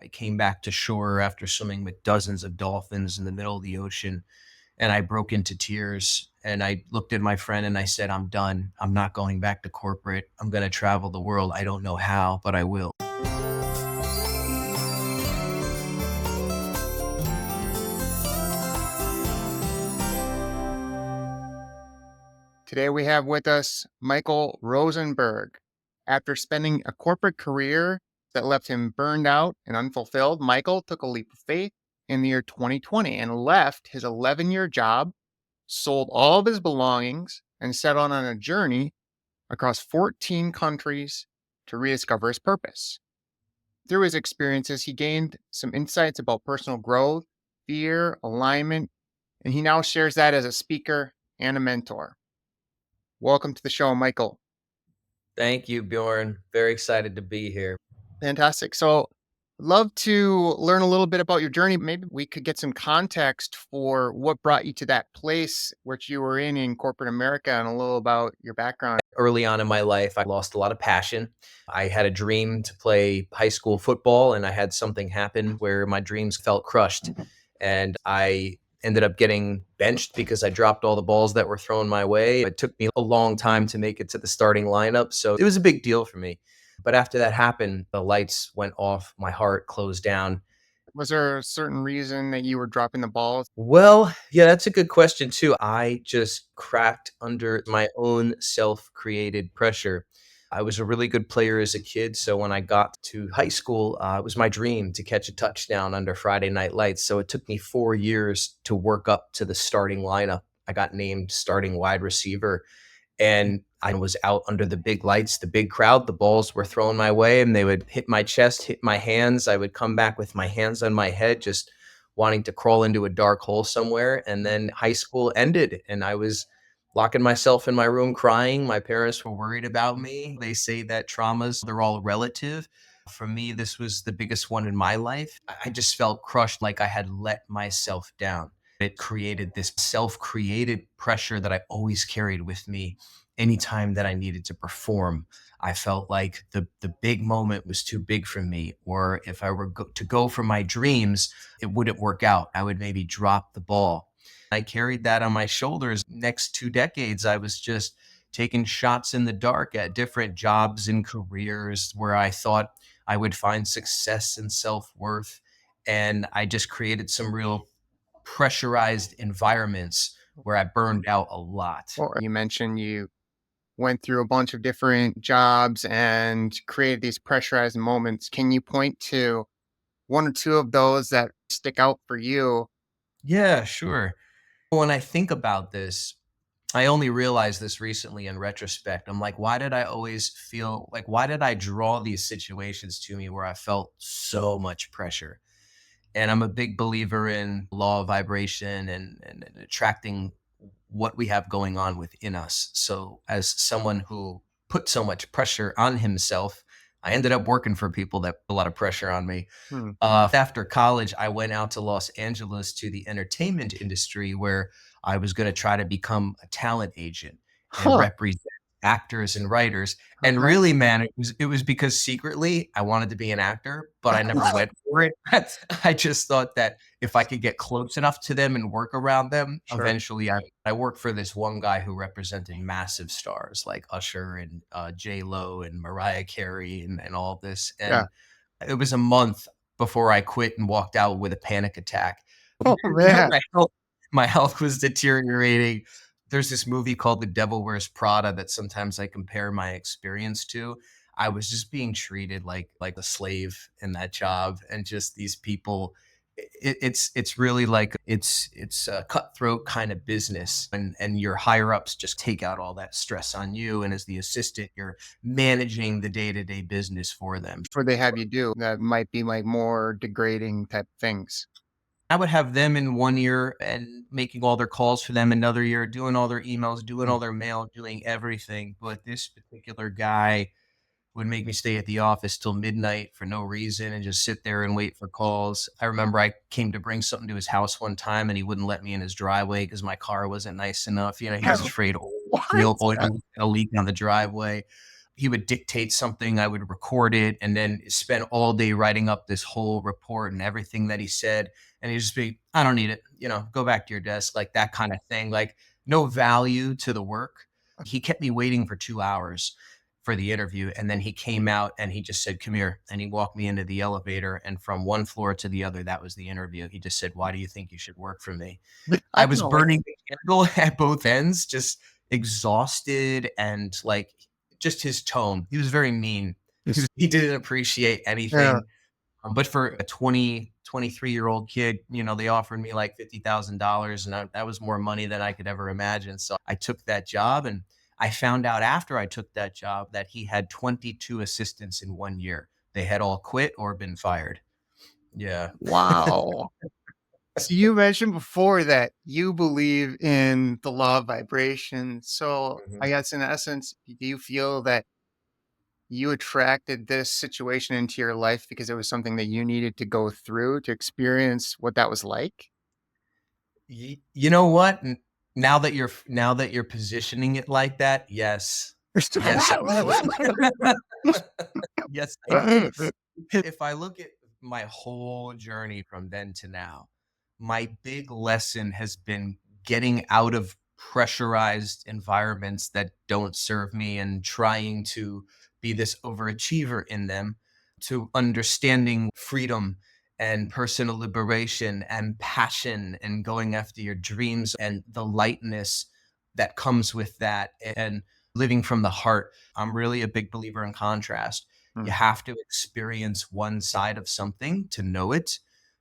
I came back to shore after swimming with dozens of dolphins in the middle of the ocean, and I broke into tears. And I looked at my friend and I said, I'm done. I'm not going back to corporate. I'm going to travel the world. I don't know how, but I will. Today we have with us Michael Rosenberg. After spending a corporate career that left him burned out and unfulfilled, Michael took a leap of faith in the year 2020 and left his 11-year job, sold all of his belongings, and set on a journey across 14 countries to rediscover his purpose. Through his experiences, he gained some insights about personal growth, fear, alignment, and he now shares that as a speaker and a mentor. Welcome to the show, Michael. Thank you, Bjorn. Very excited to be here. Fantastic. So, love to learn a little bit about your journey. Maybe we could get some context for what brought you to that place which you were in corporate America, and a little about your background. Early on in my life, I lost a lot of passion. I had a dream to play high school football, and I had something happen where my dreams felt crushed. And I ended up getting benched because I dropped all the balls that were thrown my way. It took me a long time to make it to the starting lineup, so it was a big deal for me. But after that happened, the lights went off, my heart closed down. Was there a certain reason that you were dropping the balls? Well, yeah, that's a good question too. I just cracked under my own self-created pressure. I was a really good player as a kid, so when I got to high school, it was my dream to catch a touchdown under Friday Night Lights. So it took me 4 years to work up to the starting lineup. I got named starting wide receiver, and I was out under the big lights, the big crowd. The balls were thrown my way and they would hit my chest, hit my hands. I would come back with my hands on my head, just wanting to crawl into a dark hole somewhere. And then high school ended and I was locking myself in my room crying. My parents were worried about me. They say that traumas, they're all relative. For me, this was the biggest one in my life. I just felt crushed, like I had let myself down. It created this self-created pressure that I always carried with me anytime that I needed to perform. I felt like the big moment was too big for me, or if I were to go for my dreams, it wouldn't work out. I would maybe drop the ball. I carried that on my shoulders. Next 2 decades, I was just taking shots in the dark at different jobs and careers where I thought I would find success and self-worth. And I just created some real pressurized environments where I burned out a lot. Or you mentioned you went through a bunch of different jobs and created these pressurized moments. Can you point to one or two of those that stick out for you? Yeah, sure. When I think about this, I only realized this recently in retrospect. I'm like, why did I always feel like, why did I draw these situations to me where I felt so much pressure? And I'm a big believer in law of vibration and attracting what we have going on within us. So as someone who put so much pressure on himself, I ended up working for people that put a lot of pressure on me. Hmm. After college, I went out to Los Angeles to the entertainment industry where I was going to try to become a talent agent and Huh. represent actors and writers. And Okay. really, man, it was because secretly I wanted to be an actor, but I never went for it. I just thought that if I could get close enough to them and work around them, Sure. eventually I worked for this one guy who represented massive stars like Usher and J Lo and Mariah Carey and all this. Yeah. And it was a month before I quit and walked out with a panic attack. Oh man. My health was deteriorating. There's this movie called The Devil Wears Prada that sometimes I compare my experience to. I was just being treated like a slave in that job, and just these people. It's really like it's a cutthroat kind of business, and your higher ups just take out all that stress on you, and as the assistant, you're managing the day to day business for them. What they have you do that might be like more degrading type things. I would have them in one ear and making all their calls for them, another ear doing all their emails, doing Hmm. all their mail, doing everything. But this particular guy would make me stay at the office till midnight for no reason and just sit there and wait for calls. I remember I came to bring something to his house one time and he wouldn't let me in his driveway because my car wasn't nice enough. He was afraid What? real oil was gonna leak on the driveway. he would dictate something, I would record it, and then spend all day writing up this whole report and everything that he said. And he'd just be, I don't need it. Go back to your desk, like that kind of thing. Like no value to the work. He kept me waiting for 2 hours for the interview. And then he came out and he just said, come here. And he walked me into the elevator. And from one floor to the other, that was the interview. He just said, why do you think you should work for me? I I was know, like, burning the candle at both ends, just exhausted and like just his tone. He was very mean. He didn't appreciate yeah. anything. But for a 23-year-old kid, they offered me like $50,000 and that was more money than I could ever imagine. So I took that job and I found out after I took that job that he had 22 assistants in 1 year. They had all quit or been fired. Yeah. Wow. So you mentioned before that you believe in the law of vibration. So I Mhm. guess in essence, do you feel that you attracted this situation into your life because it was something that you needed to go through to experience what that was like? You know what? Now that you're positioning it like that, yes. Yes, I believe it. Yes, I do. If I look at my whole journey from then to now, my big lesson has been getting out of pressurized environments that don't serve me and trying to be this overachiever in them, to understanding freedom and personal liberation and passion and going after your dreams and the lightness that comes with that and living from the heart. I'm really a big believer in contrast. You Mm. have to experience one side of something to know it,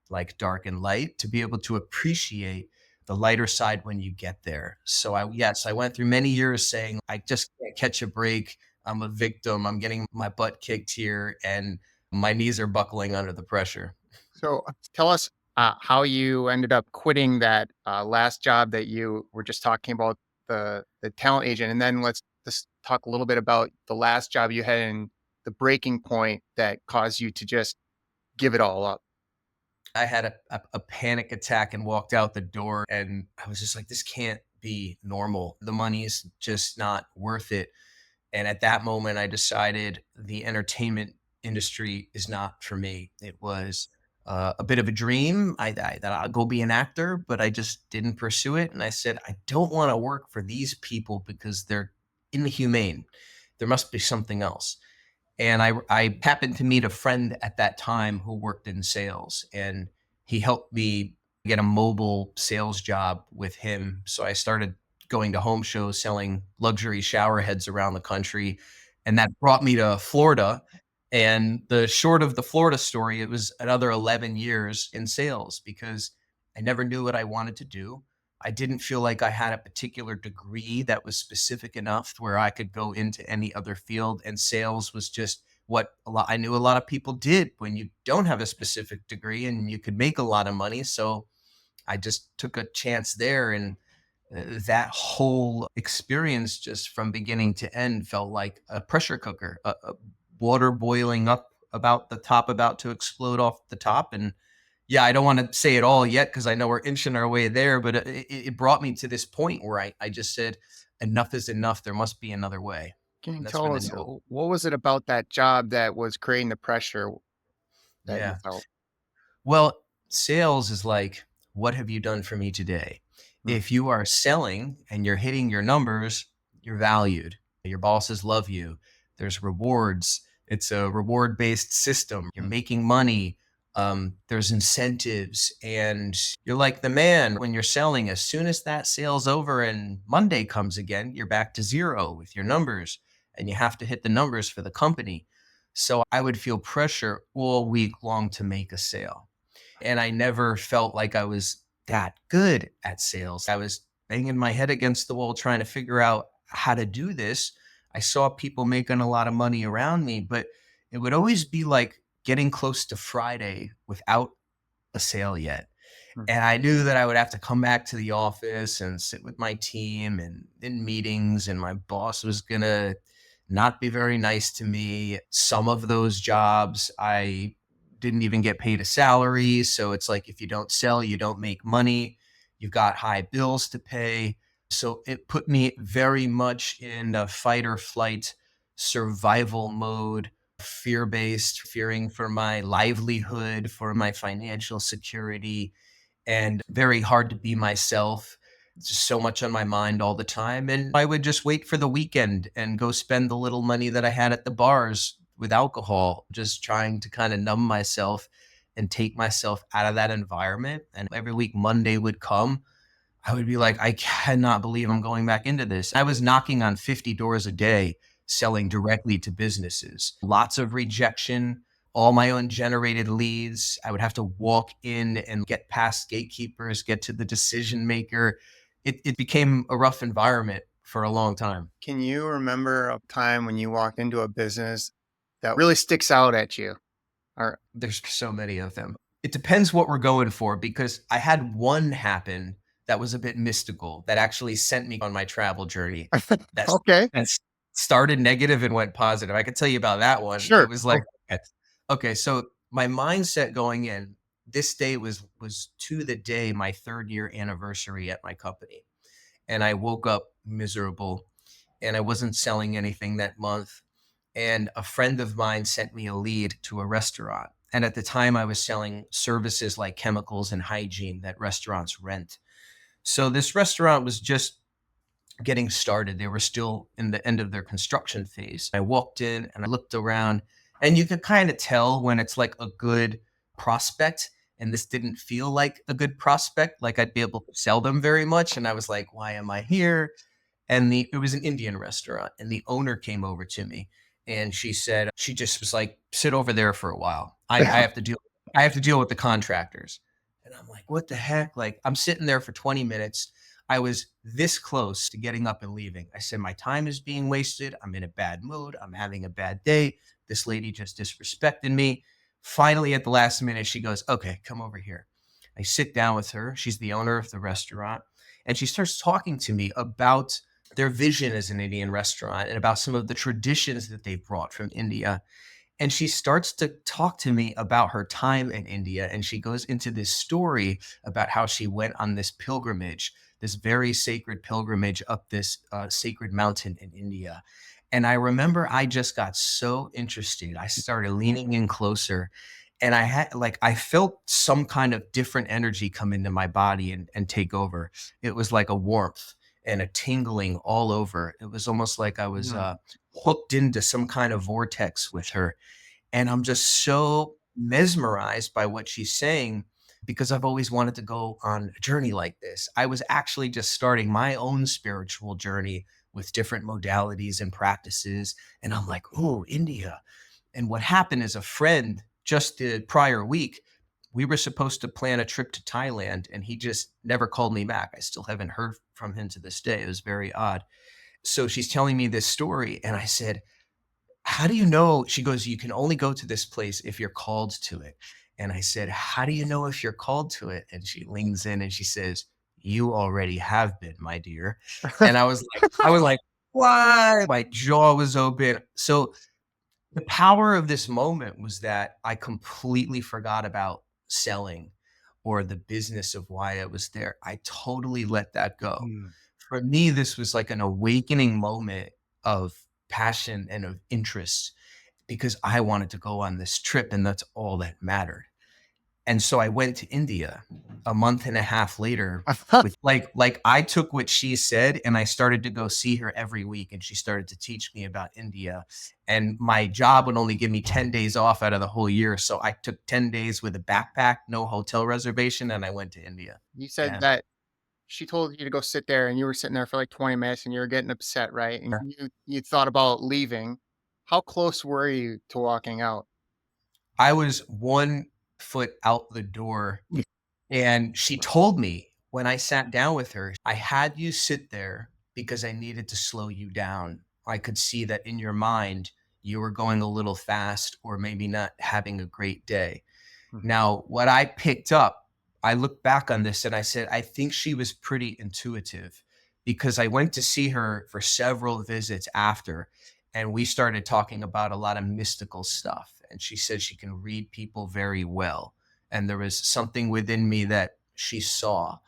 like dark and light, to be able to appreciate the lighter side when you get there. So yes, I went through many years saying, I just can't catch a break. I'm a victim. I'm getting my butt kicked here and my knees are buckling under the pressure. So tell us how you ended up quitting that last job that you were just talking about, the talent agent, and then let's just talk a little bit about the last job you had and the breaking point that caused you to just give it all up. I had a panic attack and walked out the door and I was just like, this can't be normal. The money's just not worth it. And at that moment, I decided the entertainment industry is not for me. It was a bit of a dream that I'll go be an actor, but I just didn't pursue it. And I said, I don't want to work for these people because they're inhumane. There must be something else. And I happened to meet a friend at that time who worked in sales, and he helped me get a mobile sales job with him. So I started going to home shows selling luxury shower heads around the country. And that brought me to Florida. And the short of the Florida story, it was another 11 years in sales because I never knew what I wanted to do. I didn't feel like I had a particular degree that was specific enough where I could go into any other field. And sales was just what I knew a lot of people did when you don't have a specific degree and you could make a lot of money. So I just took a chance there. And that whole experience, just from beginning to end, felt like a pressure cooker, water boiling up about the top, about to explode off the top. And yeah, I don't want to say it all yet because I know we're inching our way there, but it brought me to this point where I just said, enough is enough. There must be another way. Can you And that's tell when the us no. what was it about that job that was creating the pressure that you Yeah. felt? Well, sales is like, what have you done for me today? Mm, If you are selling and you're hitting your numbers, you're valued. Your bosses love you. There's rewards. It's a reward based system. You're mm. making money. There's incentives, and you're like the man when you're selling. As soon as that sale's over and Monday comes again, you're back to zero with your numbers, and you have to hit the numbers for the company. So I would feel pressure all week long to make a sale. And I never felt like I was that good at sales. I was banging my head against the wall trying to figure out how to do this. I saw people making a lot of money around me, but it would always be like getting close to Friday without a sale yet. Mm. And I knew that I would have to come back to the office and sit with my team and in meetings, and my boss was going to not be very nice to me. Some of those jobs, I didn't even get paid a salary. So it's like, if you don't sell, you don't make money. You've got high bills to pay. So it put me very much in a fight or flight survival mode, fear based, fearing for my livelihood, for my financial security, and very hard to be myself. Just so much on my mind all the time. And I would just wait for the weekend and go spend the little money that I had at the bars with alcohol, just trying to kind of numb myself and take myself out of that environment. And every week, Monday would come. I would be like, I cannot believe I'm going back into this. I was knocking on 50 doors a day, selling directly to businesses. Lots of rejection, all my own generated leads. I would have to walk in and get past gatekeepers, get to the decision maker. It became a rough environment for a long time. Can you remember a time when you walked into a business that really sticks out at you? Or There's so many of them. It depends what we're going for because I had one happen that was a bit mystical that actually sent me on my travel journey. That's okay, that's started negative and went positive. I could tell you about that one. It sure. was like, okay, so my mindset going in, this day was to the day my 3rd year anniversary at my company. And I woke up miserable and I wasn't selling anything that month. And a friend of mine sent me a lead to a restaurant. And at the time, I was selling services like chemicals and hygiene that restaurants rent. So this restaurant was just getting started. They were still in the end of their construction phase. I walked in and I looked around, and you could kind of tell when it's like a good prospect. And this didn't feel like a good prospect, like I'd be able to sell them very much. And I was like, why am I here? And it was an Indian restaurant, and the owner came over to me and she said, she just was like, sit over there for a while. I have to deal with the contractors. And I'm like, what the heck? Like, I'm sitting there for 20 minutes. I was this close to getting up and leaving. I said, my time is being wasted. I'm in a bad mood. I'm having a bad day. This lady just disrespected me. Finally, at the last minute, she goes, okay, come over here. I sit down with her. She's the owner of the restaurant. And she starts talking to me about their vision as an Indian restaurant and about some of the traditions that they've brought from India. And she starts to talk to me about her time in India. And she goes into this story about how she went on this pilgrimage, this very sacred pilgrimage up this sacred mountain in India. And I remember I just got so interested. I started leaning in closer and I felt some kind of different energy come into my body and take over. It was like a warmth and a tingling all over. It was almost like I was Mm. hooked into some kind of vortex with her. And I'm just so mesmerized by what she's saying because I've always wanted to go on a journey like this. I was actually just starting my own spiritual journey with different modalities and practices. And I'm like, oh, India. And what happened is a friend just the prior week, we were supposed to plan a trip to Thailand and he just never called me back. I still haven't heard from him to this day. It was very odd. So she's telling me this story. And I said, how do you know? She goes, you can only go to this place if you're called to it. And I said, how do you know if you're called to it? And she leans in and she says, you already have been, my dear. And I was like, why? My jaw was open. So the power of this moment was that I completely forgot about selling or the business of why I was there. I totally let that go. Mm. For me, this was like an awakening moment of passion and of interest because I wanted to go on this trip and that's all that mattered. And so I went to India a month and a half later with like I took what she said and I started to go see her every week and she started to teach me about India. And my job would only give me 10 days off out of the whole year. So I took 10 days with a backpack, no hotel reservation, and I went to India. You said Yeah. that she told you to go sit there and you were sitting there for like 20 minutes and you were getting upset, right? And you thought about leaving. How close were you to walking out? I was 1 foot out the door. And she told me when I sat down with her, I had you sit there because I needed to slow you down. I could see that in your mind, you were going a little fast or maybe not having a great day. Mhm. Now, what I picked up, I look back on this and I said, I think she was pretty intuitive because I went to see her for several visits after, and we started talking about a lot of mystical stuff. And she said she can read people very well. And there was something within me that she saw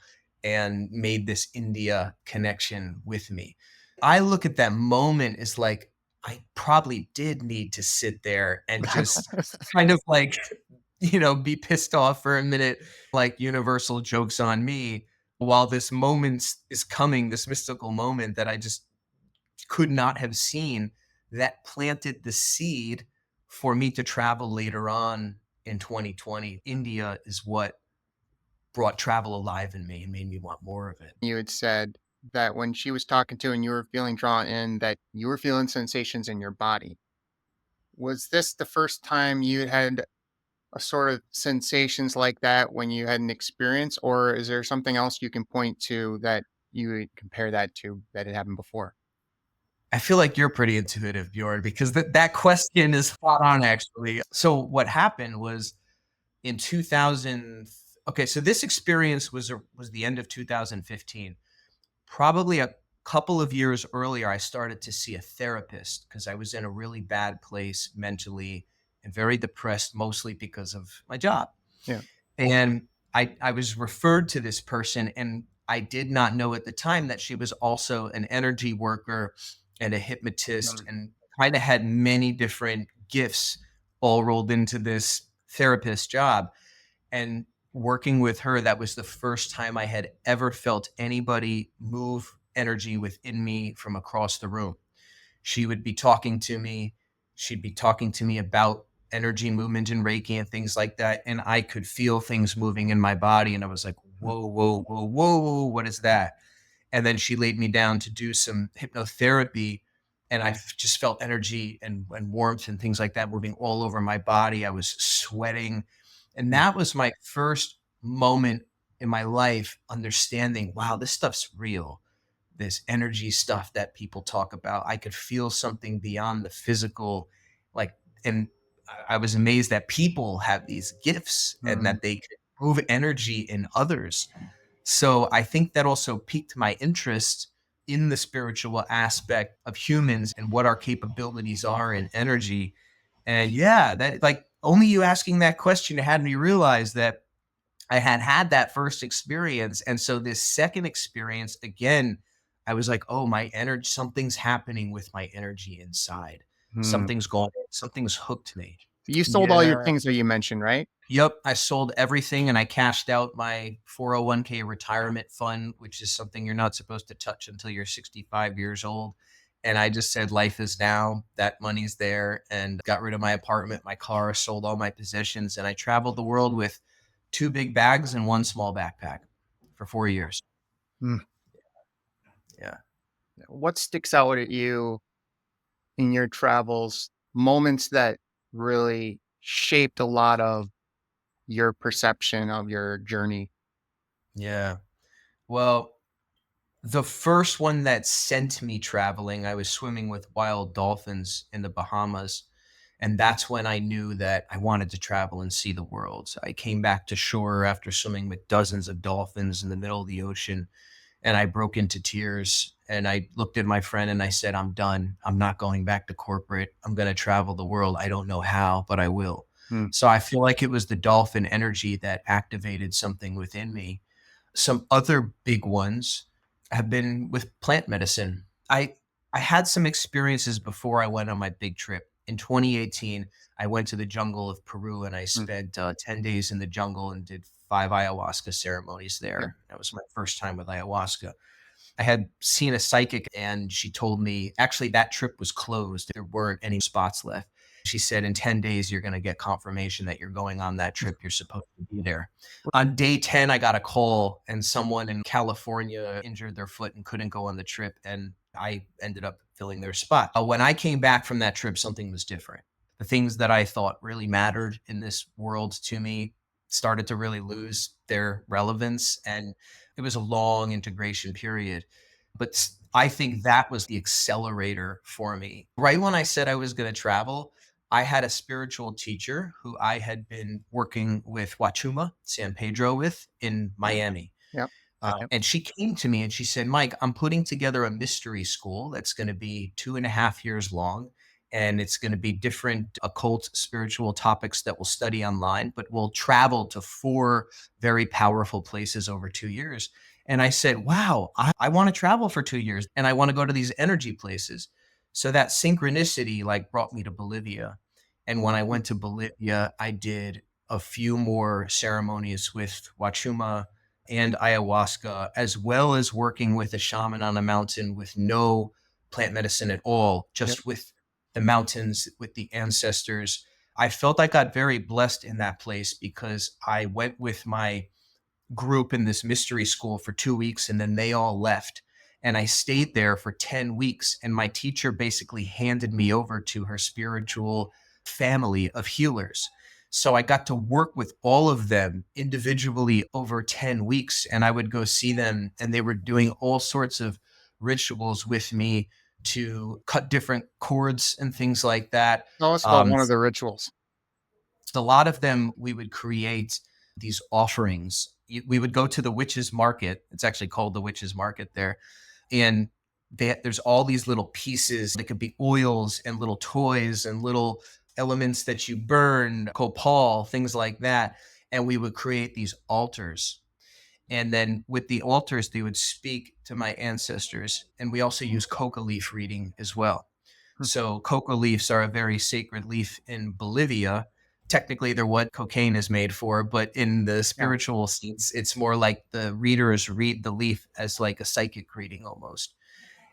and made this India connection with me. I look at that moment as like, I probably did need to sit there and just kind of like, be pissed off for a minute, like universal jokes on me, while this moment is coming, this mystical moment that I just could not have seen, that planted the seed for me to travel later on in 2020. India is what brought travel alive in me and made me want more of it. You had said that when she was talking to and you were feeling drawn in, that you were feeling sensations in your body. Was this the first time you had a sort of sensations like that when you had an experience, or is there something else you can point to that you would compare that to that had happened before? I feel like you're pretty intuitive, Bjorn, because that question is spot on actually. So what happened was in 2000, okay, so this experience was the end of 2015. Probably a couple of years earlier, I started to see a therapist because I was in a really bad place mentally and very depressed, mostly because of my job. Yeah. And I was referred to this person, and I did not know at the time that she was also an energy worker and a hypnotist Mm, and kind of had many different gifts all rolled into this therapist job. And working with her, that was the first time I had ever felt anybody move energy within me from across the room. She would be talking to me. She'd be talking to me about energy movement and Reiki and things like that. And I could feel things moving in my body. And I was like, mm, whoa, whoa, whoa, whoa, what is that? And then she laid me down to do some hypnotherapy. And just felt energy and warmth and things like that moving all over my body. I was sweating. And mm, that was my first moment in my life understanding, wow, this stuff's real, this energy stuff that people talk about. I could feel something beyond the physical, like, and I was amazed that people have these gifts and mm, that they could move energy in others. So I think that also piqued my interest in the spiritual aspect of humans and what our capabilities are in energy. And yeah, that like only you asking that question had me realize that I had had that first experience. And so this second experience, again, I was like, oh, my energy, something's happening with my energy inside. mm. Something's going, something's hooked me. You sold all your Yeah. things that you mentioned, right? Yep. I sold everything and I cashed out my 401k retirement fund, which is something you're not supposed to touch until you're 65 years old. And I just said, life is now, that money's there, and got rid of my apartment, my car, sold all my possessions. And I traveled the world with two big bags and one small backpack for 4 years. Mm. Yeah. What sticks out at you in your travels, moments that really shaped a lot of your perception of your journey? Yeah. Well, the first one that sent me traveling, I was swimming with wild dolphins in the Bahamas. And that's when I knew that I wanted to travel and see the world. So I came back to shore after swimming with dozens of dolphins in the middle of the ocean. And I broke into tears. And I looked at my friend and I said, I'm done. I'm not going back to corporate. I'm going to travel the world. I don't know how, but I will. Mm, So I feel like it was the dolphin energy that activated something within me. Some other big ones have been with plant medicine. I had some experiences before I went on my big trip. In 2018, I went to the jungle of Peru and I mm, spent 10 days in the jungle and did 5 ayahuasca ceremonies yeah. there. That was my first time with ayahuasca. I had seen a psychic and she told me actually that trip was closed. There weren't any spots left. She said, in 10 days, you're going to get confirmation that you're going on that trip. You're supposed to be there. On day 10, I got a call and someone in California injured their foot and couldn't go on the trip. And I ended up filling their spot. When I came back from that trip, something was different. The things that I thought really mattered in this world to me started to really lose their relevance. And it was a long integration period. But I think that was the accelerator for me. Right when I said I was going to travel, I had a spiritual teacher who I had been working with Wachuma, San Pedro with in Miami. Yep. Yep. And she came to me and she said, Mike, I'm putting together a mystery school that's going to be 2.5 years long. And it's going to be different occult spiritual topics that we'll study online, but we'll travel to 4 very powerful places over 2 years. And I said, wow, I want to travel for 2 years and I want to go to these energy places. So that synchronicity like brought me to Bolivia. And when I Mm. went to Bolivia, I did a few more ceremonies with Wachuma and ayahuasca, as well as working with a shaman on a mountain with no plant medicine at all, Yep. just with the mountains, with the ancestors. I felt I got very blessed in that place because I went with my group in this mystery school for 2 weeks and then they all left. And I stayed there for 10 weeks. And my teacher basically handed me over to her spiritual family of healers. So I got to work with all of them individually over 10 weeks. And I would go see them, and they were doing all sorts of rituals with me to cut different cords and things like that. Tell us about Um, one of the rituals. a lot of them we would create these offerings. We would go to the witches market. It's actually called the witches market there. And there's all these little pieces. They could be oils and little toys and little elements that you burn, copal, things like that. And we would create these altars. And then with the altars, they would speak to my ancestors. And we also use coca leaf reading as well. Hmm. So coca leaves are a very sacred leaf in Bolivia. Technically, they're what cocaine is made for, but in the Yeah. spiritual sense, it's more like the readers read the leaf as like a psychic reading almost.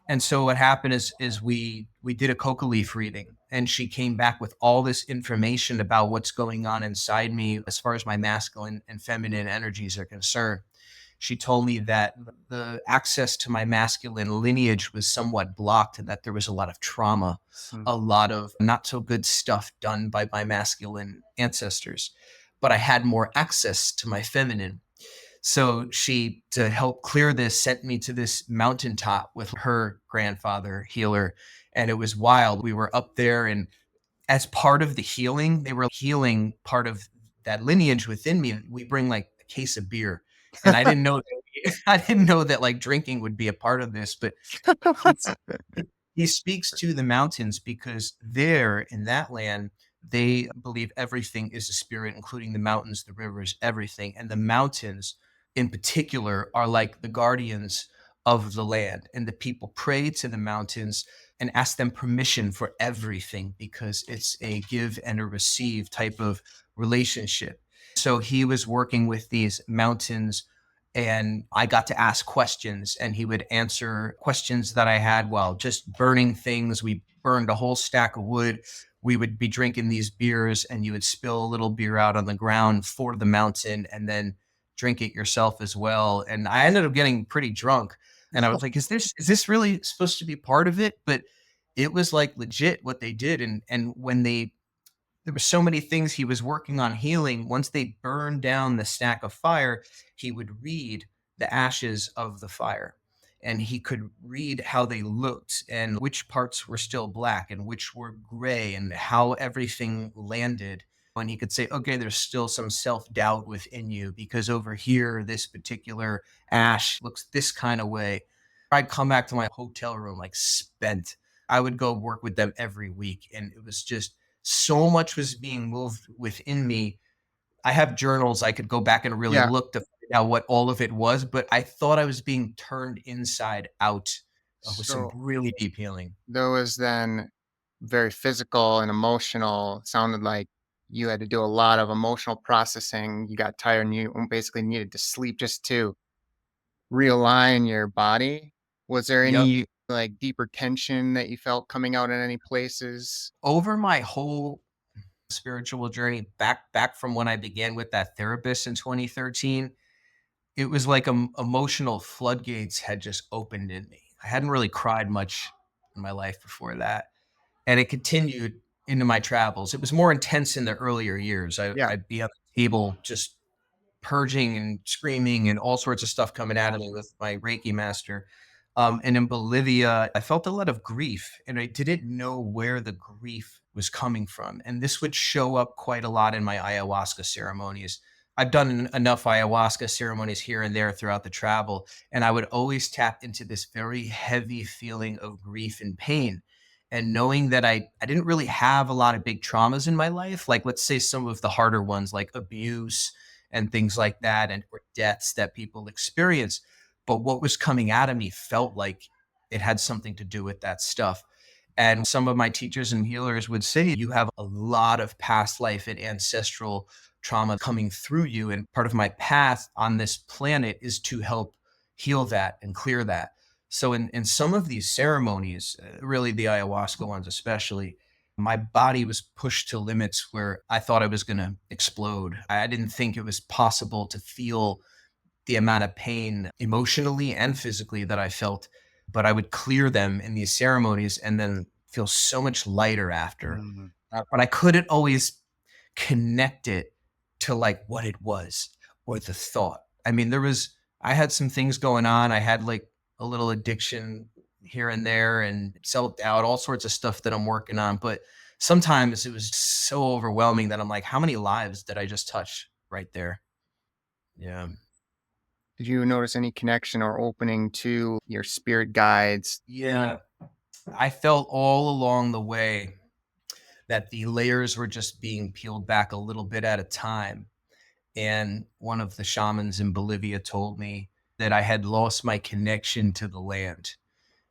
And so what happened is we did a coca leaf reading, and she came back with all this information about what's going on inside me as far as my masculine and feminine energies are concerned. She told me that the access to my masculine lineage was somewhat blocked and that there was a lot of trauma, Mm. a lot of not so good stuff done by my masculine ancestors. But I had more access to my feminine. So she, to help clear this, sent me to this mountaintop with her grandfather healer. And it was wild. We were up there, and as part of the healing, they were healing part of that lineage within me. We bring like a case of beer. And I didn't know that, I didn't know that like drinking would be a part of this, but he's he speaks to the mountains because there in that land, they believe everything is a spirit, including the mountains, the rivers, everything. And the mountains in particular are like the guardians of the land. And the people pray to the mountains and ask them permission for everything because it's a give and a receive type of relationship. So he was working with these mountains, and I got to ask questions, and he would answer questions that I had while just burning things. We burned a whole stack of wood. We would be drinking these beers, and you would spill a little beer out on the ground for the mountain and then drink it yourself as well. And I ended up getting pretty drunk. And I was like, is this really supposed to be part of it? But it was like legit what they did. And when they there were so many things he was working on healing. Once they burned down the stack of fire, he would read the ashes of the fire, and he could read how they looked and which parts were still black and which were gray and how everything landed. And he could say, okay, there's still some self doubt within you because over here, this particular ash looks this kind of way. I'd come back to my hotel room like spent. I would go work with them every week, and it was just so much was being moved within me. I have journals I could go back and really Yeah. look to find out what all of it was, but I thought I was being turned inside out with some So really deep healing. there was then very physical and emotional. It sounded like you had to do a lot of emotional processing. You got tired and you basically needed to sleep just to realign your body. Was there Yep. any like deeper tension that you felt coming out in any places? Over my whole spiritual journey, back from when I began with that therapist in 2013, it was like emotional floodgates had just opened in me. I hadn't really cried much in my life before that, and it continued into my travels. It was more intense in the earlier years. Yeah. I'd be on the table just purging and screaming and all sorts of stuff coming out of me with my Reiki master. And in Bolivia, I felt a lot of grief, and I didn't know where the grief was coming from. And this would show up quite a lot in my ayahuasca ceremonies. I've done enough ayahuasca ceremonies here and there throughout the travel, and I would always tap into this very heavy feeling of grief and pain. And knowing that I didn't really have a lot of big traumas in my life, like let's say some of the harder ones, like abuse and things like that, and or deaths that people experience. But what was coming out of me felt like it had something to do with that stuff. And some of my teachers and healers would say, you have a lot of past life and ancestral trauma coming through you. And part of my path on this planet is to help heal that and clear that. So, in some of these ceremonies, really the ayahuasca ones especially, my body was pushed to limits where I thought I was going to explode. I didn't think it was possible to feel the amount of pain emotionally and physically that I felt, but I would clear them in these ceremonies and then feel so much lighter after. Mm. But I couldn't always connect it to like what it was or the thought. I mean, I had some things going on. I had like a little addiction here and there and self doubt, all sorts of stuff that I'm working on. But sometimes it was so overwhelming that I'm like, how many lives did I just touch right there? Yeah. Did you notice any connection or opening to your spirit guides? Yeah. I felt all along the way that the layers were just being peeled back a little bit at a time. And one of the shamans in Bolivia told me that I had lost my connection to the land.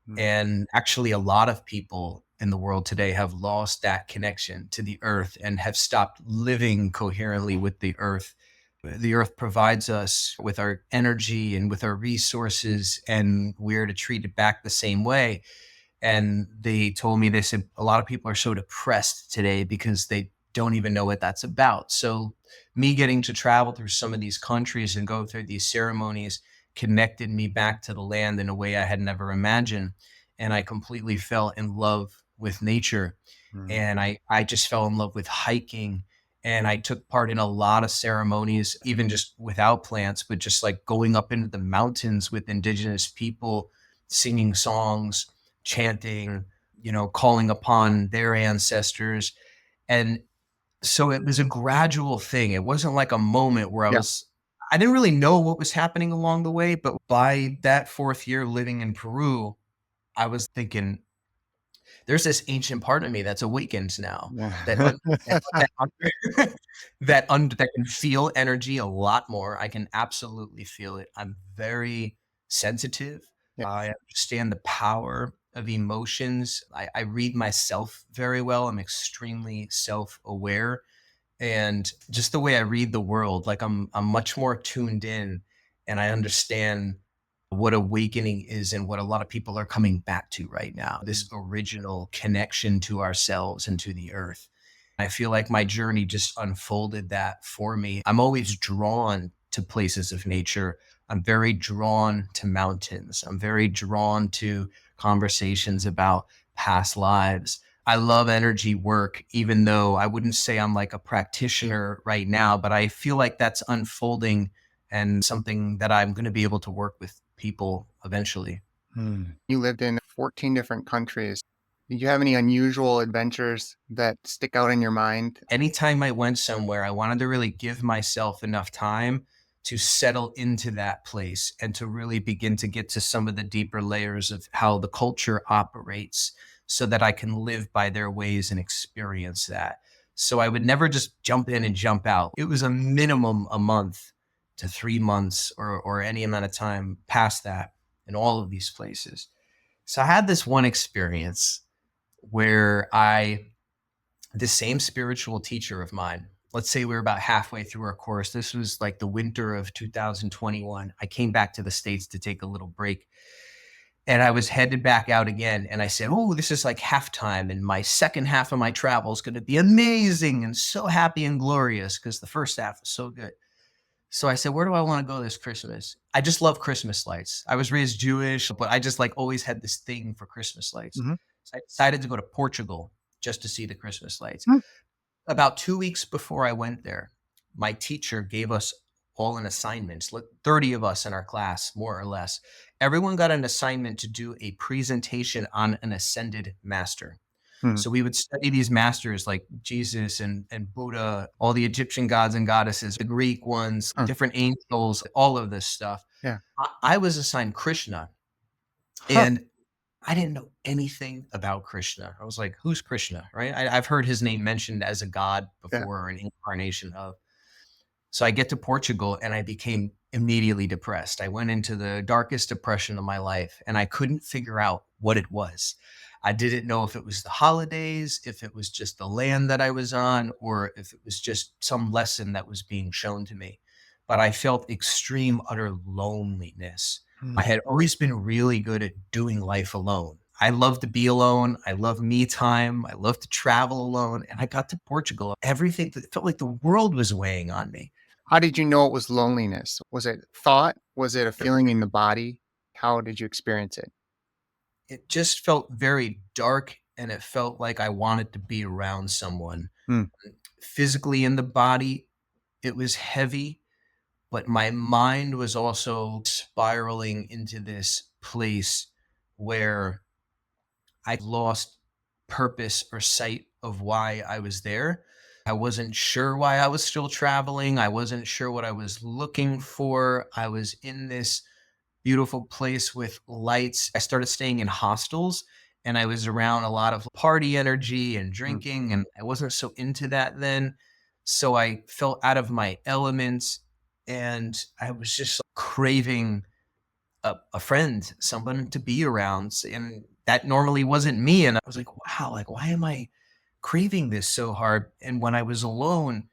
Mm. And actually, a lot of people in the world today have lost that connection to the earth and have stopped living coherently with the earth. The earth provides us with our energy and with our resources, and we're to treat it back the same way. And they told me, they said a lot of people are so depressed today because they don't even know what that's about. So me getting to travel through some of these countries and go through these ceremonies connected me back to the land in a way I had never imagined. And I completely fell in love with nature. Mm. And I just fell in love with hiking. And I took part in a lot of ceremonies, even just without plants, but just like going up into the mountains with indigenous people, singing songs, chanting, calling upon their ancestors. And so it was a gradual thing. It wasn't like a moment where Yeah. I didn't really know what was happening along the way. But by that fourth year living in Peru, I was thinking, there's this ancient part of me that's awakened now that Yeah. that that can feel energy a lot more. I can absolutely feel it. I'm very sensitive. Yeah. I understand the power of emotions. I read myself very well. I'm extremely self-aware, and just the way I read the world, like I'm much more tuned in, and I understand what awakening is and what a lot of people are coming back to right now, this Mm. original connection to ourselves and to the earth. I feel like my journey just unfolded that for me. I'm always drawn to places of nature. I'm very drawn to mountains. I'm very drawn to conversations about past lives. I love energy work, even though I wouldn't say I'm like a practitioner right now, but I feel like that's unfolding and something that I'm going to be able to work with people eventually. Mm. You lived in 14 different countries. Did you have any unusual adventures that stick out in your mind? Anytime I went somewhere, I wanted to really give myself enough time to settle into that place and to really begin to get to some of the deeper layers of how the culture operates so that I can live by their ways and experience that. So I would never just jump in and jump out. It was a minimum a month to 3 months or any amount of time past that in all of these places. So I had this one experience where the same spiritual teacher of mine, let's say we were about halfway through our course. This was like the winter of 2021. I came back to the States to take a little break, and I was headed back out again. And I said, oh, this is like halftime. And my second half of my travel is going to be amazing and so happy and glorious because the first half was so good. So I said, where do I want to go this Christmas? I just love Christmas lights. I was raised Jewish, but I just like always had this thing for Christmas lights. Mhm. So I decided to go to Portugal just to see the Christmas lights. Mm. About 2 weeks before I went there, my teacher gave us all an assignment. 30 of us in our class, more or less. Everyone got an assignment to do a presentation on an ascended master. Mm. So we would study these masters like Jesus and Buddha, all the Egyptian gods and goddesses, the Greek ones, Mm. different angels, all of this stuff. Yeah. I was assigned Krishna, Huh. and I didn't know anything about Krishna. I was like, who's Krishna? Right. I've heard his name mentioned as a god Yeah. before, or an incarnation of. So I get to Portugal and I became immediately depressed. I went into the darkest depression of my life and I couldn't figure out what it was. I didn't know if it was the holidays, if it was just the land that I was on, or if it was just some lesson that was being shown to me. But I felt extreme, utter loneliness. I Mm. had always been really good at doing life alone. I love to be alone. I love me time. I love to travel alone. And I got to Portugal. Everything it felt like the world was weighing on me. How did you know it was loneliness? Was it thought? Was it a feeling in the body? How did you experience it? It just felt very dark and it felt like I wanted to be around someone. Mm. Physically in the body, it was heavy, but my mind was also spiraling into this place where I lost purpose or sight of why I was there. I wasn't sure why I was still traveling. I wasn't sure what I was looking for. I was in this beautiful place with lights. I started staying in hostels and I was around a lot of party energy and Mm. drinking, and I wasn't so into that then. So I felt out of my elements and I was just craving a friend, someone to be around. And that normally wasn't me. And I was like, wow, like, why am I craving this so hard? And when I was alone,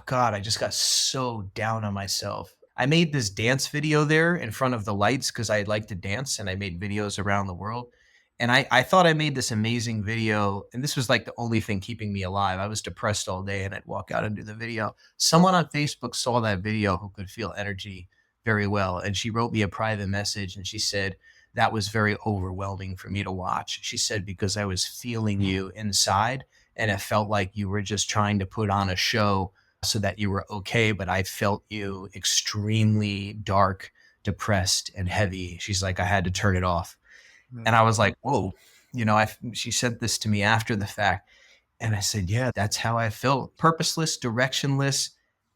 God, I just got so down on myself. I made this dance video there in front of the lights because I like to dance and I made videos around the world. And I thought I made this amazing video. And this was like the only thing keeping me alive. I was depressed all day and I'd walk out and do the video. Someone on Facebook saw that video who could feel energy very well. And she wrote me a private message and she said, that was very overwhelming for me to watch. She said, because I was feeling you inside and it felt like you were just trying to put on a show so that you were okay, but I felt you extremely dark, depressed, and heavy. She's like, I had to turn it off. And Mm. I was like, whoa, she said this to me after the fact. And I said, yeah, that's how I felt, purposeless, directionless,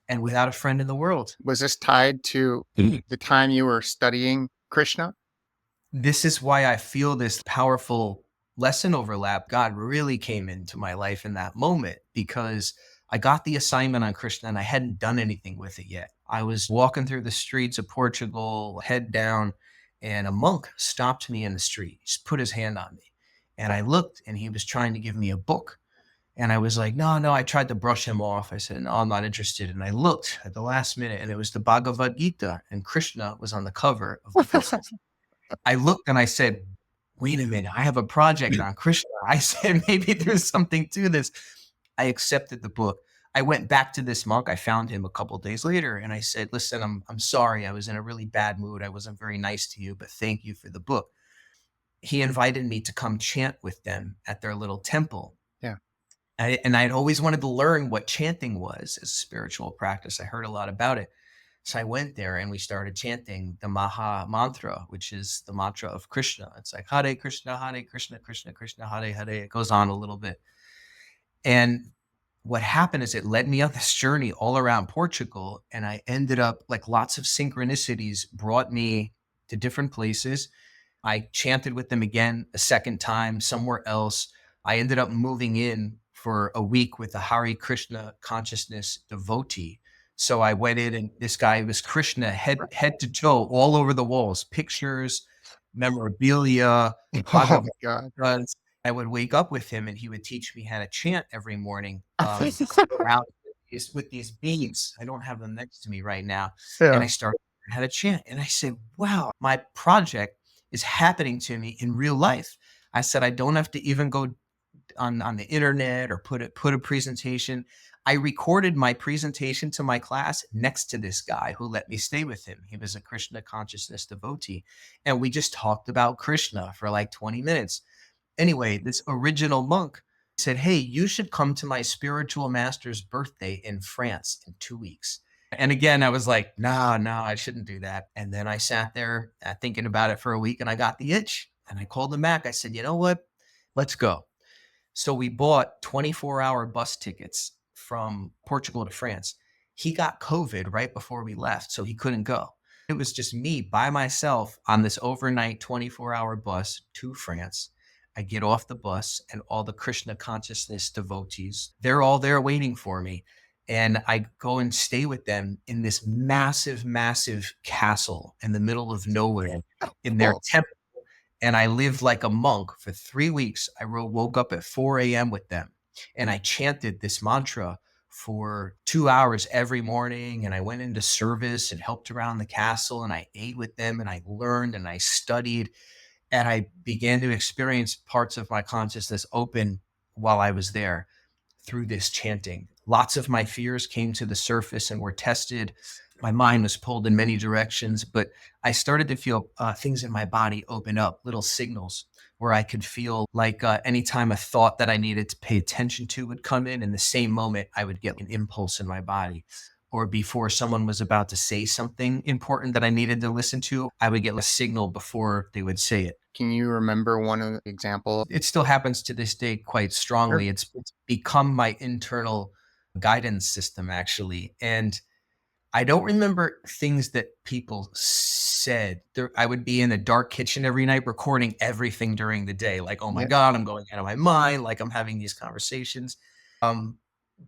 and without a friend in the world. Was this tied to the time you were studying Krishna? This is why I feel this powerful lesson overlap. God really came into my life in that moment because I got the assignment on Krishna and I hadn't done anything with it yet. I was walking through the streets of Portugal, head down, and a monk stopped me in the street. He just put his hand on me. And I looked and he was trying to give me a book. And I was like, no, no. I tried to brush him off. I said, no, I'm not interested. And I looked at the last minute and it was the Bhagavad Gita and Krishna was on the cover of the book. I looked and I said, wait a minute, I have a project on Krishna. I said, maybe there's something to this. I accepted the book. I went back to this monk. I found him a couple of days later and I said, listen, I'm sorry. I was in a really bad mood. I wasn't very nice to you, but thank you for the book. He invited me to come chant with them at their little temple. Yeah. And I'd always wanted to learn what chanting was as a spiritual practice. I heard a lot about it. So I went there and we started chanting the Maha Mantra, which is the mantra of Krishna. It's like Hare Krishna, Hare Krishna, Krishna Krishna, Hare Hare. It goes on a little bit. And what happened is it led me on this journey all around Portugal. And I ended up like lots of synchronicities brought me to different places. I chanted with them again a second time somewhere else. I ended up moving in for a week with a Hare Krishna consciousness devotee. So I went in and this guy was Krishna head to toe all over the walls, pictures, memorabilia, Oh Bhagavad my God. Gita. I would wake up with him and he would teach me how to chant every morning around with these beads. I don't have them next to me right now. And I Yeah. started how to chant. And I said, wow, my project is happening to me in real life. I said, I don't have to even go on the internet or put a presentation. I recorded my presentation to my class next to this guy who let me stay with him. He was a Krishna consciousness devotee. And we just talked about Krishna for like 20 minutes. Anyway, this original monk said, hey, you should come to my spiritual master's birthday in France in 2 weeks. And again, I was like, no, no, I shouldn't do that. And then I sat there thinking about it for a week and I got the itch and I called him back. I said, you know what? Let's go. So we bought 24-hour bus tickets from Portugal to France. He got COVID right before we left, so he couldn't go. It was just me by myself on this overnight 24-hour bus to France. I get off the bus and all the Krishna consciousness devotees, they're all there waiting for me. And I go and stay with them in this massive, massive castle in the middle of nowhere in their Oh, temple. And I lived like a monk for 3 weeks. Woke up at 4 a.m. with them and I chanted this mantra for 2 hours every morning. And I went into service and helped around the castle and I ate with them and I learned and I studied and I began to experience parts of my consciousness open while I was there through this chanting. Lots of my fears came to the surface and were tested. My mind was pulled in many directions, but I started to feel things in my body open up, little signals where I could feel like anytime a thought that I needed to pay attention to would come in the same moment, I would get an impulse in my body. Or before someone was about to say something important that I needed to listen to, I would get a signal before they would say it. Can you remember one of the example? It still happens to this day quite Sure. strongly. It's become my internal guidance system, actually. And I don't remember things that people said. I would be in a dark kitchen every night recording everything during the day. Like, oh my Yeah. God, I'm going out of my mind. Like I'm having these conversations. Um,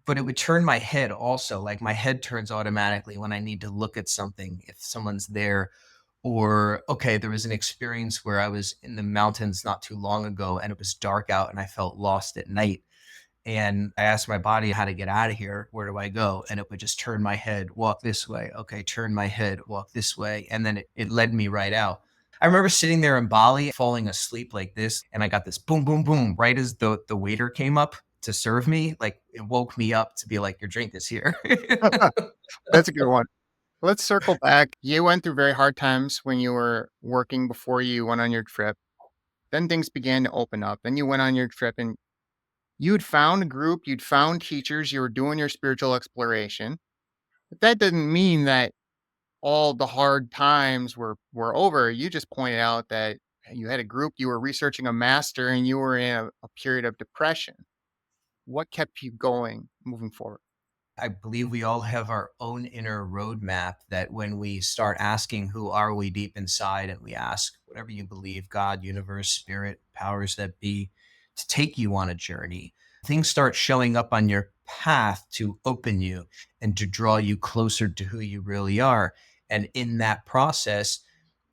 but it would turn my head also. Like my head turns automatically when I need to look at something, if someone's there. Or, okay, there was an experience where I was in the mountains not too long ago and it was dark out and I felt lost at night. And I asked my body how to get out of here. Where do I go? And it would just turn my head, walk this way. Okay, turn my head, walk this way. And then it led me right out. I remember sitting there in Bali, falling asleep like this. And I got this boom, boom, boom, right as the waiter came up to serve me. Like it woke me up to be like, your drink is here. That's a good one. Let's circle back. You went through very hard times when you were working before you went on your trip. Then things began to open up. Then you went on your trip and you'd found a group, you'd found teachers, you were doing your spiritual exploration. But that didn't mean that all the hard times were over. You just pointed out that you had a group, you were researching a master, and you were in a period of depression. What kept you going moving forward? I believe we all have our own inner roadmap that when we start asking, who are we deep inside? And we ask whatever you believe, God, universe, spirit, powers that be, to take you on a journey, things start showing up on your path to open you and to draw you closer to who you really are. And in that process,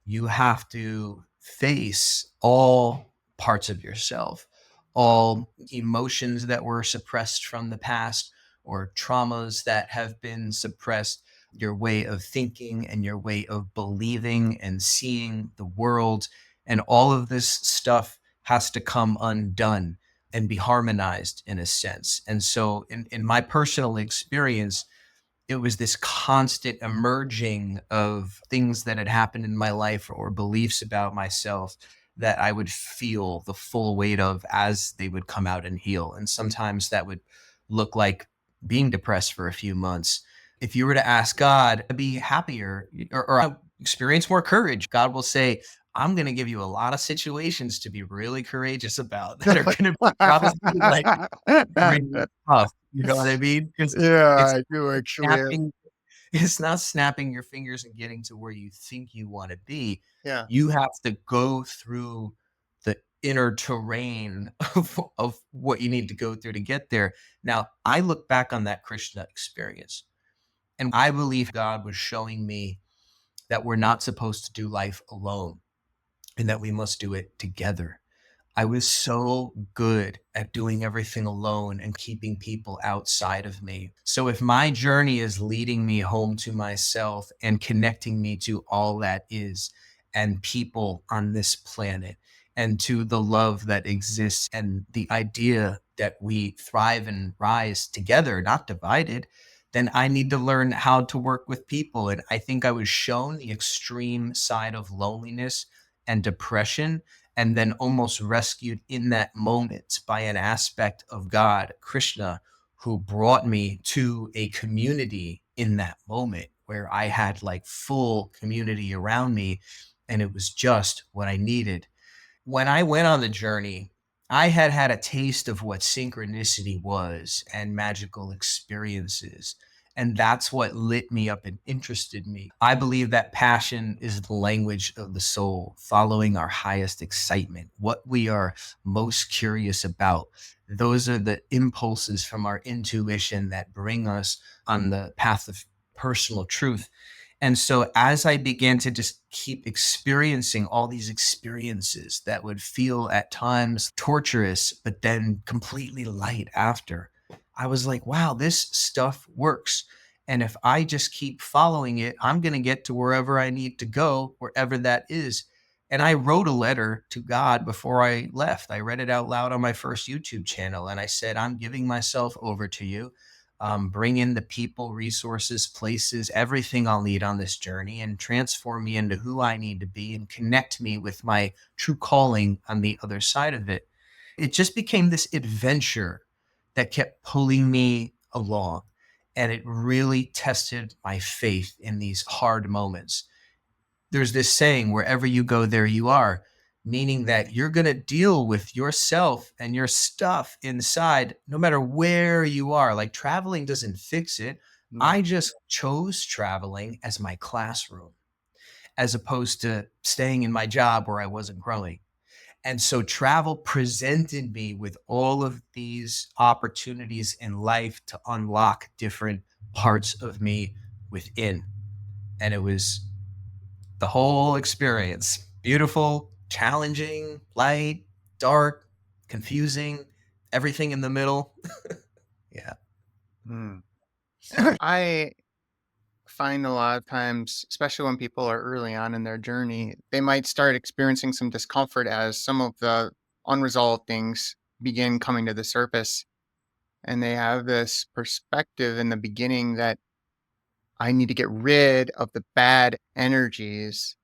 you have to face all parts of yourself, all emotions that were suppressed from the past or traumas that have been suppressed, your way of thinking and your way of believing and seeing the world. And all of this stuff has to come undone and be harmonized in a sense. And so, in my personal experience, it was this constant emerging of things that had happened in my life or beliefs about myself that I would feel the full weight of as they would come out and heal. And sometimes that would look like being depressed for a few months. If you were to ask God to be happier or experience more courage, God will say, I'm going to give you a lot of situations to be really courageous about that are going to probably be like really tough. You know what I mean? Because Yeah, it's I do actually. snapping it's not snapping your fingers and getting to where you think you want to be. Yeah. You have to go through the inner terrain of what you need to go through to get there. Now, I look back on that Krishna experience, and I believe God was showing me that we're not supposed to do life alone and that we must do it together. I was so good at doing everything alone and keeping people outside of me. So if my journey is leading me home to myself and connecting me to all that is and people on this planet and to the love that exists and the idea that we thrive and rise together, not divided, then I need to learn how to work with people. And I think I was shown the extreme side of loneliness and depression and then almost rescued in that moment by an aspect of God, Krishna, who brought me to a community in that moment where I had like full community around me and it was just what I needed. When I went on the journey, I had had a taste of what synchronicity was and magical experiences. And that's what lit me up and interested me. I believe that passion is the language of the soul, following our highest excitement, what we are most curious about. Those are the impulses from our intuition that bring us on the path of personal truth. And so as I began to just keep experiencing all these experiences that would feel at times torturous, but then completely light after, I was like, wow, this stuff works. And if I just keep following it, I'm going to get to wherever I need to go, wherever that is. And I wrote a letter to God before I left. I read it out loud on my first YouTube channel. And I said, I'm giving myself over to you. Bring in the people, resources, places, everything I'll need on this journey, and transform me into who I need to be and connect me with my true calling on the other side of it. It just became this adventure that kept pulling me along. And it really tested my faith in these hard moments. There's this saying, wherever you go, there you are, meaning that you're going to deal with yourself and your stuff inside no matter where you are. Like traveling doesn't fix it. Yeah. I just chose traveling as my classroom as opposed to staying in my job where I wasn't growing. And so travel presented me with all of these opportunities in life to unlock different parts of me within. And it was the whole experience. Beautiful, challenging, light, dark, confusing, everything in the middle. Yeah. Mm. I find a lot of times, especially when people are early on in their journey, they might start experiencing some discomfort as some of the unresolved things begin coming to the surface. And they have this perspective in the beginning that I need to get rid of the bad energies.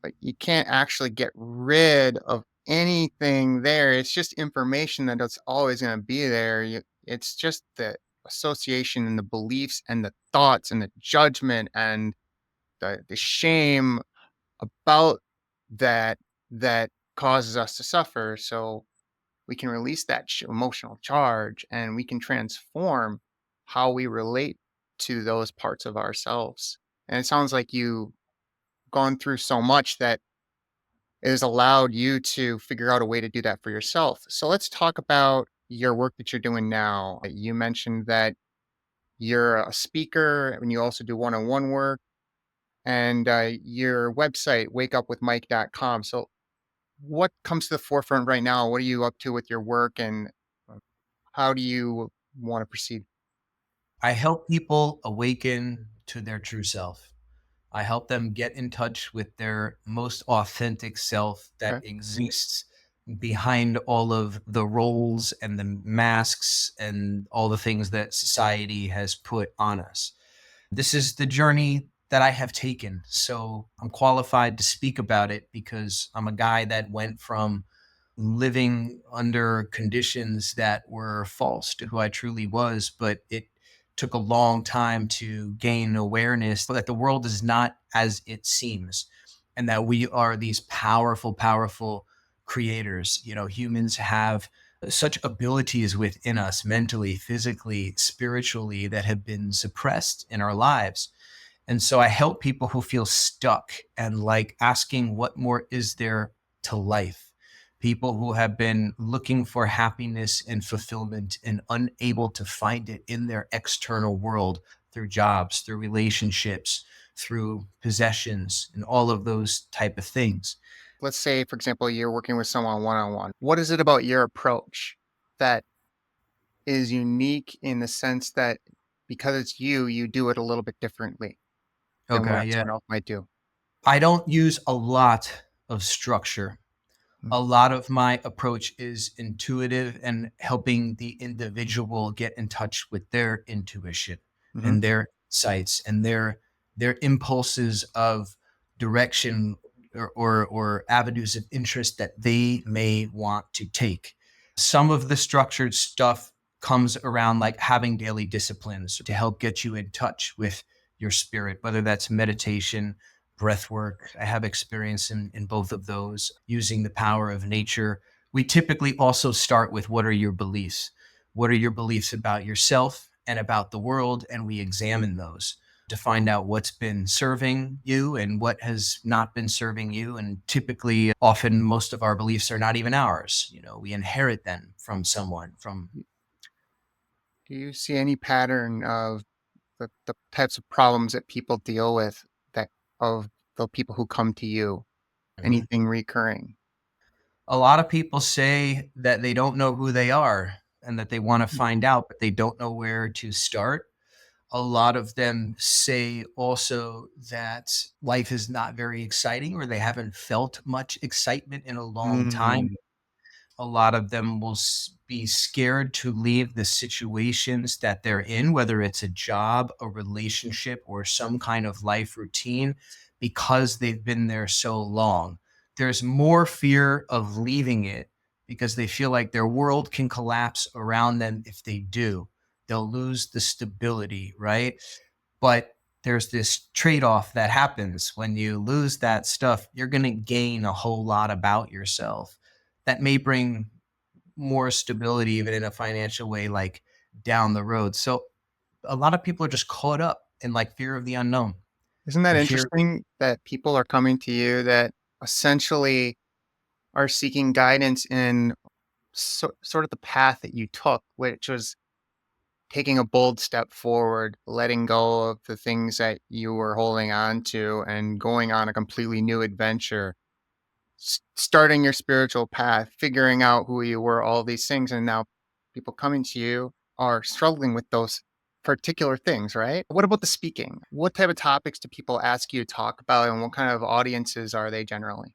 But you can't actually get rid of anything there. It's just information that it's always going to be there. It's just the association and the beliefs and the thoughts and the judgment and the shame about that that causes us to suffer. So we can release that emotional charge and we can transform how we relate to those parts of ourselves. And it sounds like you've gone through so much that it has allowed you to figure out a way to do that for yourself. So let's talk about your work that you're doing now. You mentioned that you're a speaker and you also do one-on-one work and your website wakeupwithmike.com. So what comes to the forefront right now? What are you up to with your work and uh, how do you want to proceed? I help people awaken to their true self. I help them get in touch with their most authentic self that Okay. exists behind all of the roles and the masks and all the things that society has put on us. This is the journey that I have taken. So I'm qualified to speak about it because I'm a guy that went from living under conditions that were false to who I truly was, but it took a long time to gain awareness that the world is not as it seems and that we are these powerful, powerful creators. You know, humans have such abilities within us mentally, physically, spiritually that have been suppressed in our lives. And so I help people who feel stuck and like asking, what more is there to life? People who have been looking for happiness and fulfillment and unable to find it in their external world through jobs, through relationships, through possessions, and all of those type of things. Let's say, for example, you're working with someone one-on-one. What is it about your approach that is unique in the sense that because it's you, you do it a little bit differently than Okay, what yeah. someone else might do? I don't use a lot of structure. Mm. A lot of my approach is intuitive and helping the individual get in touch with their intuition Mhm. and their sights and their impulses of direction or avenues of interest that they may want to take. Some of the structured stuff comes around like having daily disciplines to help get you in touch with your spirit, whether that's meditation, breath work. I have experience in both of those using the power of nature. We typically also start with what are your beliefs? What are your beliefs about yourself and about the world? And we examine those to find out what's been serving you and what has not been serving you. And typically, often, most of our beliefs are not even ours. You know, we inherit them from someone, from Do you see any pattern of the types of problems that people deal with, that of the people who come to you? Mhm. Anything recurring? A lot of people say that they don't know who they are and that they want to Hmm. find out, but they don't know where to start. A lot of them say also that life is not very exciting or they haven't felt much excitement in a long time. Mm. A lot of them will be scared to leave the situations that they're in, whether it's a job, a relationship, or some kind of life routine, because they've been there so long. There's more fear of leaving it because they feel like their world can collapse around them if they do. They'll lose the stability, right? But there's this trade off that happens when you lose that stuff. You're going to gain a whole lot about yourself that may bring more stability, even in a financial way, like down the road. So a lot of people are just caught up in like fear of the unknown Isn't that and fear. interesting that people are coming to you that essentially are seeking guidance in sort of the path that you took, which was taking a bold step forward, letting go of the things that you were holding on to, and going on a completely new adventure, starting your spiritual path, figuring out who you were, all these things. And now people coming to you are struggling with those particular things, right? What about the speaking? What type of topics do people ask you to talk about, and what kind of audiences are they generally?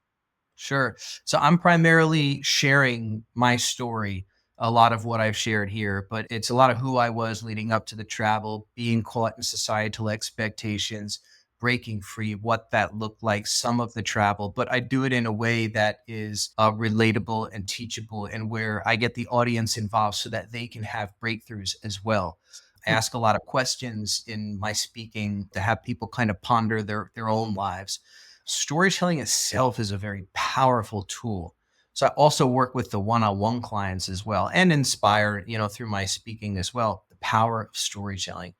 Sure. So I'm primarily sharing my story, a lot of what I've shared here, but it's a lot of who I was leading up to the travel, being caught in societal expectations, breaking free, what that looked like, some of the travel. But I do it in a way that is relatable and teachable, and where I get the audience involved so that they can have breakthroughs as well. I Hmm. ask a lot of questions in my speaking to have people kind of ponder their own lives. Storytelling itself is a very powerful tool. So I also work with the one-on-one clients as well and inspire, through my speaking as well, the power of storytelling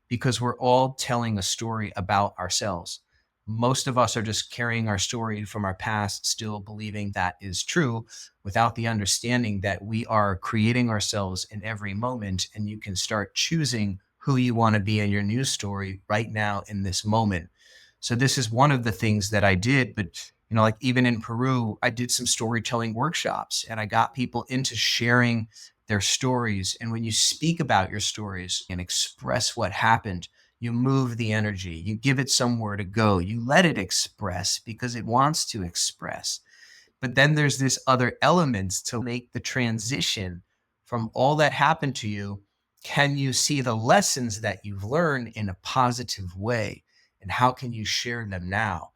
because we're all telling a story about ourselves. Most of us are just carrying our story from our past, still believing that is true without the understanding that we are creating ourselves in every moment. And you can start choosing who you want to be in your new story right now in this moment. So this is one of the things that I did, but like even in Peru, I did some storytelling workshops and I got people into sharing their stories. And when you speak about your stories and express what happened, you move the energy, you give it somewhere to go, you let it express because it wants to express. But then there's this other elements to make the transition from all that happened to you. Can you see the lessons that you've learned in a positive way? And how can you share them now?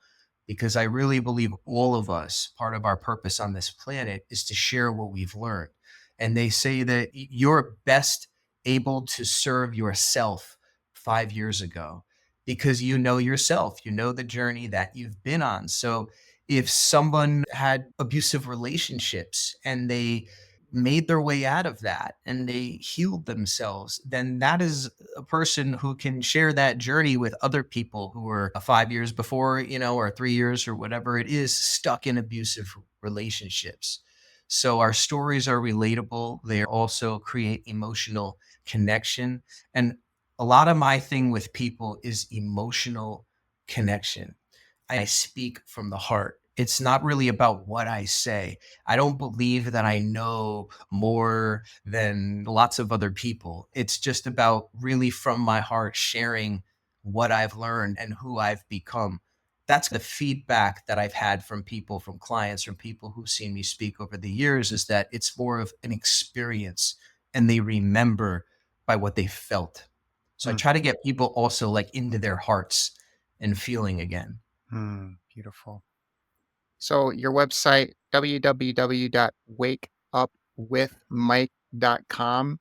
Because I really believe all of us, part of our purpose on this planet is to share what we've learned. And they say that you're best able to serve yourself 5 years ago because you know yourself, you know the journey that you've been on. So if someone had abusive relationships and they made their way out of that and they healed themselves, then that is a person who can share that journey with other people who are 5 years before, or 3 years or whatever it is, stuck in abusive relationships. So our stories are relatable. They also create emotional connection. And a lot of my thing with people is emotional connection. I speak from the heart. It's not really about what I say. I don't believe that I know more than lots of other people. It's just about really from my heart sharing what I've learned and who I've become. That's the feedback that I've had from people, from clients, from people who've seen me speak over the years is that it's more of an experience and they remember by what they felt. So I Hmm. try to get people also like into their hearts and feeling again. Hmm. Beautiful. So your website, www.wakeupwithmike.com.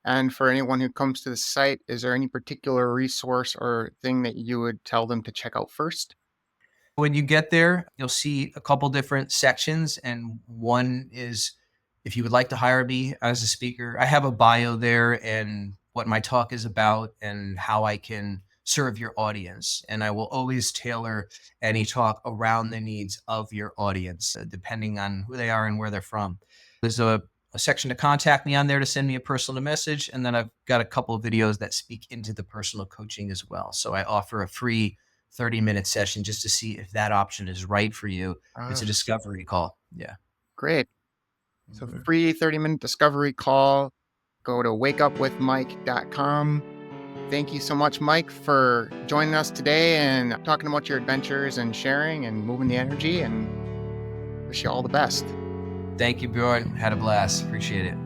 And for anyone who comes to the site, is there any particular resource or thing that you would tell them to check out first? When you get there, you'll see a couple different sections, and one is if you would like to hire me as a speaker. I have a bio there and what my talk is about and how I can serve your audience. And I will always tailor any talk around the needs of your audience, depending on who they are and where they're from. There's a section to contact me on there to send me a personal message. And then I've got a couple of videos that speak into the personal coaching as well. So I offer a free 30-minute session just to see if that option is right for you. It's a discovery call. Yeah. Great. So free 30-minute discovery call. Go to wakeupwithmike.com. Thank you so much, Mike, for joining us today and talking about your adventures and sharing and moving the energy, and wish you all the best. Thank you, Bjorn. Had a blast. Appreciate it.